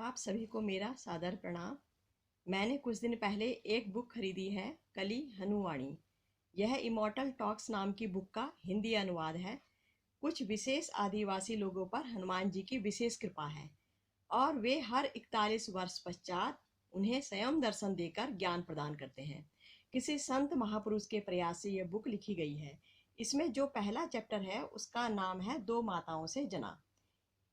आप सभी को मेरा सादर प्रणाम। मैंने कुछ दिन पहले एक बुक खरीदी है, कली हनुवाणी। यह इमॉर्टल टॉक्स नाम की बुक का हिंदी अनुवाद है। कुछ विशेष आदिवासी लोगों पर हनुमान जी की विशेष कृपा है और वे हर 41 वर्ष पश्चात उन्हें स्वयं दर्शन देकर ज्ञान प्रदान करते हैं। किसी संत महापुरुष के प्रयास से यह बुक लिखी गई है। इसमें जो पहला चैप्टर है उसका नाम है दो माताओं से जना।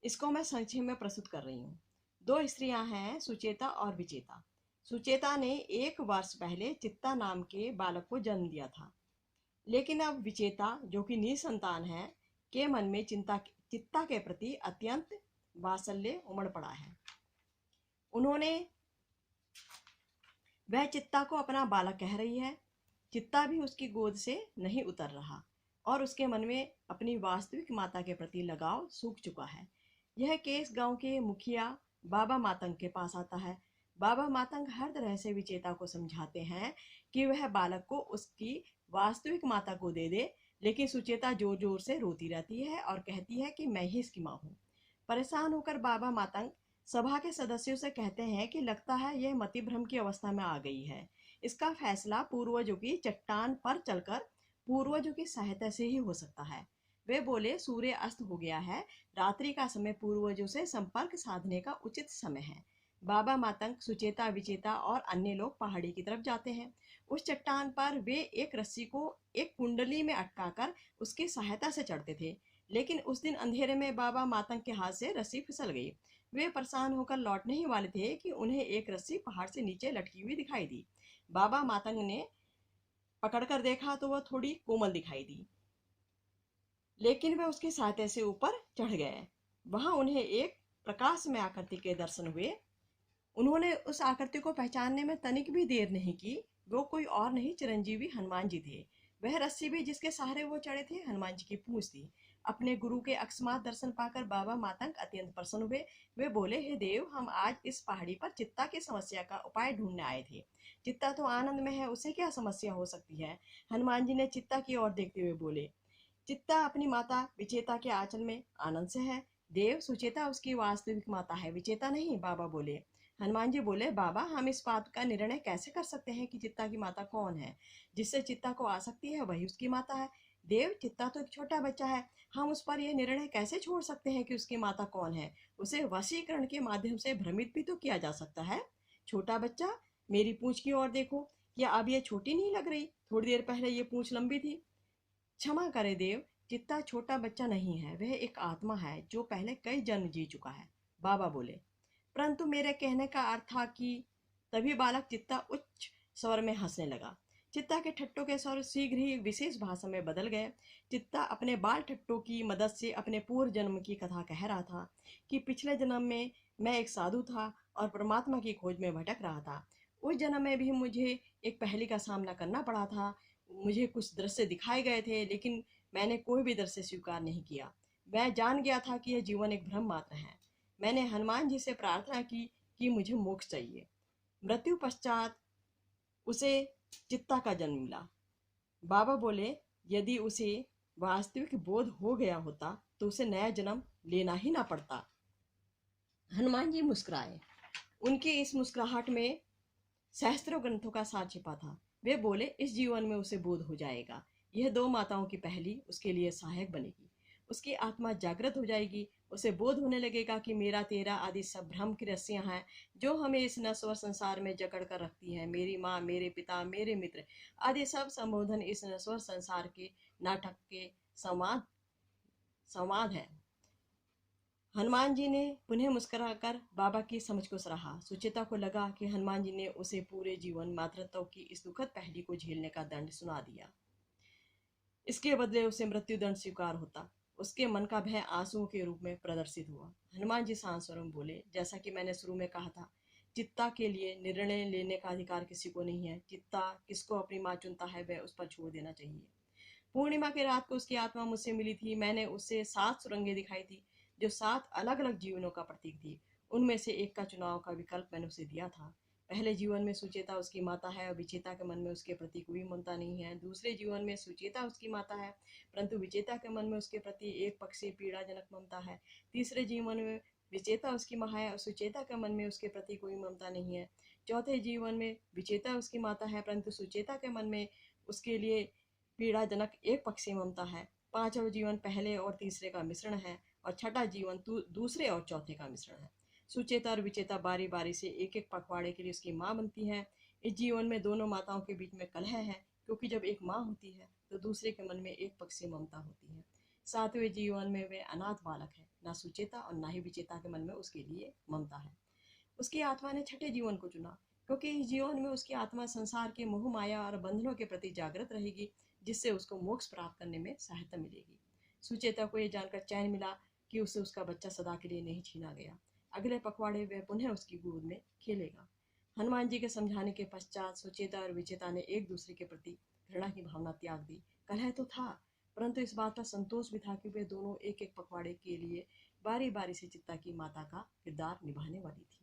इसको मैं संक्षेप में प्रस्तुत कर रही हूँ। दो स्त्रियां हैं, सुचेता और विचेता। सुचेता ने 1 वर्ष पहले चित्ता नाम के बालक को जन्म दिया था, लेकिन अब विचेता, जो कि निसंतान है, के मन में चित्ता के प्रति अत्यंत वात्सल्य उमड़ पड़ा है। उन्होंने वह चित्ता को अपना बालक कह रही है। चित्ता भी उसकी गोद से नहीं उतर रहा और उसके मन में अपनी वास्तविक माता के प्रति लगाव सूख चुका है। यह केस गांव के मुखिया बाबा मातंग के पास आता है। बाबा मातंग हर तरह से विचेता को समझाते हैं कि वह बालक को उसकी वास्तविक माता को दे दे, लेकिन सुचेता जोर जोर से रोती रहती है और कहती है कि मैं ही इसकी माँ हूँ। परेशान होकर बाबा मातंग सभा के सदस्यों से कहते हैं कि लगता है यह मति भ्रम की अवस्था में आ गई है। इसका फैसला पूर्वजों की चट्टान पर चलकर पूर्वजों की सहायता से ही हो सकता है। वे बोले, सूर्य अस्त हो गया है, रात्रि का समय पूर्वजों से संपर्क साधने का उचित समय है। बाबा मातंग, सुचेता, विचेता और अन्य लोग पहाड़ी की तरफ जाते हैं। उस चट्टान पर वे एक रस्सी को एक कुंडली में अटकाकर उसकी सहायता से चढ़ते थे, लेकिन उस दिन अंधेरे में बाबा मातंग के हाथ से रस्सी फिसल गई। वे परेशान होकर लौटने ही वाले थे कि उन्हें एक रस्सी पहाड़ से नीचे लटकी हुई दिखाई दी। बाबा मातंग ने पकड़कर देखा तो वह थोड़ी कोमल दिखाई दी, लेकिन वे उसकी सहायता से ऊपर चढ़ गए। वहां उन्हें एक प्रकाशमय आकृति के दर्शन हुए। उन्होंने उस आकृति को पहचानने में तनिक भी देर नहीं की। वो कोई और नहीं, चिरंजीवी हनुमान जी थे। वह रस्सी भी जिसके सहारे वो चढ़े थे, हनुमान जी की पूंछ थी। अपने गुरु के अकस्मात दर्शन पाकर बाबा मातंग अत्यंत प्रसन्न हुए। वे बोले, हे देव, हम आज इस पहाड़ी पर चित्ता की समस्या का उपाय ढूंढने आए थे। चित्ता तो आनंद में है, उसे क्या समस्या हो सकती है? हनुमान जी ने चित्ता की ओर देखते हुए बोले, चित्ता अपनी माता विचेता के आंचल में आनंद से है। देव, सुचेता उसकी वास्तविक माता है, विचेता नहीं, बाबा बोले। हनुमान जी बोले, बाबा, हम इस बात का निर्णय कैसे कर सकते हैं कि चित्ता की माता कौन है? जिससे चित्ता को आसक्ति है वही उसकी माता है। देव, चित्ता तो एक छोटा बच्चा है, हम उस पर यह निर्णय कैसे छोड़ सकते हैं कि उसकी माता कौन है? उसे वशीकरण के माध्यम से भ्रमित भी तो किया जा सकता है। छोटा बच्चा, मेरी पूंछ की ओर देखो, क्या अब यह छोटी नहीं लग रही? थोड़ी देर पहले ये पूंछ लंबी थी। क्षमा करे देव, चित्ता छोटा बच्चा नहीं है, वह एक आत्मा है जो पहले कई जन्म जी चुका है, बाबा बोले। परंतु मेरे कहने का अर्थ था कि तभी बालक चित्ता उच्च स्वर में हंसने लगा। चित्ता के ठट्टों के स्वर शीघ्र ही विशेष भाषा में बदल गए। चित्ता अपने बाल ठट्टों की मदद से अपने पूर्व जन्म की कथा कह रहा था कि पिछले जन्म में मैं एक साधु था और परमात्मा की खोज में भटक रहा था। उस जन्म में भी मुझे एक पहेली का सामना करना पड़ा था। मुझे कुछ दृश्य दिखाए गए थे, लेकिन मैंने कोई भी दृश्य स्वीकार नहीं किया। मैं जान गया था कि यह जीवन एक भ्रम मात्र है। मैंने हनुमान जी से प्रार्थना की कि मुझे मोक्ष चाहिए। मृत्यु पश्चात उसे चित्ता का जन्म मिला। बाबा बोले, यदि उसे वास्तविक बोध हो गया होता तो उसे नया जन्म लेना ही ना पड़ता। हनुमान जी मुस्कुराए। उनकी इस मुस्कुराहट में सहस्त्रों ग्रंथों का सार छिपा था। वे बोले, इस जीवन में उसे बोध हो जाएगा। यह दो माताओं की पहली उसके लिए सहायक बनेगी। उसकी आत्मा जागृत हो जाएगी। उसे बोध होने लगेगा कि मेरा तेरा आदि सब भ्रम की रस्सियां हैं जो हमें इस नश्वर संसार में जकड़ कर रखती हैं। मेरी माँ, मेरे पिता, मेरे मित्र आदि सब संबोधन इस नश्वर संसार के नाटक के संवाद संवाद है। हनुमान जी ने पुनः मुस्कुराकर बाबा की समझ को सराहा। सुचेता को लगा कि हनुमान जी ने उसे पूरे जीवन मातृत्व की इस दुखद पहेली को झेलने का दंड सुना दिया। इसके बदले उसे मृत्यु दंड स्वीकार होता। उसके मन का भय आंसुओं के रूप में प्रदर्शित हुआ। हनुमान जी शांत स्वर में बोले, जैसा कि मैंने शुरू में कहा था, चित्ता के लिए निर्णय लेने का अधिकार किसी को नहीं है। चित्ता किसको अपनी माँ चुनता है वह उस पर छोड़ देना चाहिए। पूर्णिमा की रात को उसकी आत्मा मुझसे मिली थी। मैंने उसे 7 सुरंगें दिखाई थी जो 7 अलग अलग जीवनों का प्रतीक थी। उनमें से एक का चुनाव का विकल्प मैंने उसे दिया था। पहले जीवन में सुचेता उसकी माता है और विचेता के मन में उसके प्रति कोई ममता नहीं है। दूसरे जीवन में सुचेता उसकी माता है, परंतु विचेता के मन में उसके प्रति एक पक्षीय पीड़ाजनक ममता है। तीसरे जीवन में विचेता उसकी माँ है और सुचेता के मन में उसके प्रति कोई ममता नहीं है। चौथे जीवन में विचेता उसकी माता है, परंतु सुचेता के मन में उसके लिए पीड़ाजनक एक पक्षी ममता है। पांचवा जीवन पहले और तीसरे का मिश्रण है और छठा जीवन दूसरे और चौथे का मिश्रण है। सुचेता और विचेता बारी बारी से एक एक पखवाड़े के लिए उसकी माँ बनती है। इस जीवन में दोनों माताओं के बीच में कलह है, क्योंकि जब एक माँ होती है तो दूसरे के मन में एक पक्षी ममता होती है। सातवें जीवन में वे अनाथ बालक है, ना सुचेता और ना ही विचेता के मन में उसके लिए ममता है। उसकी आत्मा ने छठे जीवन को चुना, क्योंकि इस जीवन में उसकी आत्मा संसार के मोह माया और बंधनों के प्रति जागृत रहेगी, जिससे उसको मोक्ष प्राप्त करने में सहायता मिलेगी। सुचेता को यह जानकर चैन मिला कि उसे उसका बच्चा सदा के लिए नहीं छीना गया। अगले पखवाड़े वह पुनः उसकी गोद में खेलेगा। हनुमान जी के समझाने के पश्चात सुचेता और विचेता ने एक दूसरे के प्रति घृणा की भावना त्याग दी। कलह तो था, परंतु इस बात पर संतोष भी था कि वे दोनों एक एक पखवाड़े के लिए बारी बारी से चित्ता की माता का किरदार निभाने वाली थी।